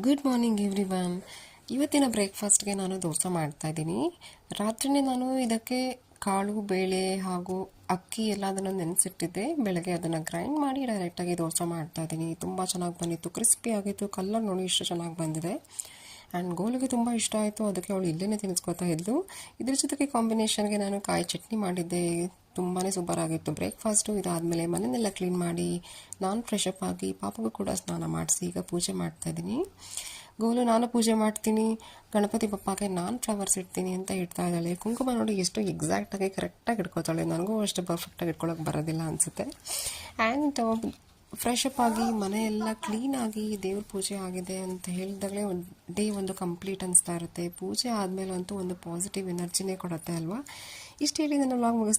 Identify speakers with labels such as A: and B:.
A: Good morning everyone. ಇವತ್ತಿನ ಬ್ರೇಕ್ಫಾಸ್ಟ್ಗೆ ನಾನು ದೋಸೆ ಮಾಡ್ತಾಯಿದ್ದೀನಿ. ರಾತ್ರಿನೇ ನಾನು ಇದಕ್ಕೆ ಕಾಳು ಬೇಳೆ ಹಾಗೂ ಅಕ್ಕಿ ಎಲ್ಲ ಅದನ್ನು ನೆನೆಸಿಟ್ಟಿದ್ದೆ. ಬೆಳಗ್ಗೆ ಅದನ್ನು ಗ್ರೈಂಡ್ ಮಾಡಿ ಡೈರೆಕ್ಟಾಗಿ ದೋಸೆ ಮಾಡ್ತಾಯಿದ್ದೀನಿ. ತುಂಬ ಚೆನ್ನಾಗಿ ಬಂದಿತ್ತು, ಕ್ರಿಸ್ಪಿ ಆಗಿತ್ತು, ಕಲರ್ ನೋಡಿ ಇಷ್ಟು ಚೆನ್ನಾಗಿ ಬಂದಿದೆ. ಆ್ಯಂಡ್ ಗೋಲಿಗೆ ತುಂಬ ಇಷ್ಟ ಆಯಿತು, ಅದಕ್ಕೆ ಅವಳು ಇಲ್ಲೇ ತಿನ್ನಿಸ್ಕೊತಾ ಇದ್ಲು. ಇದ್ರ ಜೊತೆಗೆ ಕಾಂಬಿನೇಷನ್ಗೆ ನಾನು ಕಾಯಿ ಚಟ್ನಿ ಮಾಡಿದ್ದೆ, ತುಂಬಾ ಸೂಪರ್ ಆಗಿತ್ತು ಬ್ರೇಕ್ಫಾಸ್ಟು. ಇದಾದಮೇಲೆ ಮನೆಯನ್ನೆಲ್ಲ ಕ್ಲೀನ್ ಮಾಡಿ ನಾನು ಫ್ರೆಶಪ್ ಆಗಿ ಪಾಪಗೂ ಕೂಡ ಸ್ನಾನ ಮಾಡಿಸಿ ಈಗ ಪೂಜೆ ಮಾಡ್ತಾಯಿದ್ದೀನಿ. ಗೋಲು ನಾನು ಪೂಜೆ ಮಾಡ್ತೀನಿ, ಗಣಪತಿ ಬಪ್ಪಗೆ ನಾನು ಫ್ಲವರ್ಸ್ ಇಡ್ತೀನಿ ಅಂತ ಇಡ್ತಾ ಇದ್ದಾಳೆ. ಕುಂಕುಮ ನೋಡಿ ಎಷ್ಟು ಎಕ್ಸಾಕ್ಟಾಗಿ ಕರೆಕ್ಟಾಗಿ ಇಟ್ಕೊತಾಳೆ. ನನಗೂ ಅಷ್ಟು ಪರ್ಫೆಕ್ಟಾಗಿ ಇಟ್ಕೊಳಕ್ಕೆ ಬರೋದಿಲ್ಲ ಅನಿಸುತ್ತೆ. ಆ್ಯಂಡ್ ಫ್ರೆಶಪ್ ಆಗಿ ಮನೆಯೆಲ್ಲ ಕ್ಲೀನಾಗಿ ದೇವ್ರ ಪೂಜೆ ಆಗಿದೆ ಅಂತ ಹೇಳಿದಾಗಲೇ ಒಂದು ಕಂಪ್ಲೀಟ್ ಅನಿಸ್ತಾ ಇರುತ್ತೆ. ಪೂಜೆ ಆದಮೇಲಂತೂ ಒಂದು ಪಾಸಿಟಿವ್ ಎನರ್ಜಿನೇ ಕೊಡುತ್ತೆ ಅಲ್ವಾ. ಇಷ್ಟು ಹೇಳಿ ನನ್ನ ವ್ಲಾಗ್ ಮುಗಿಸ್ತೀನಿ.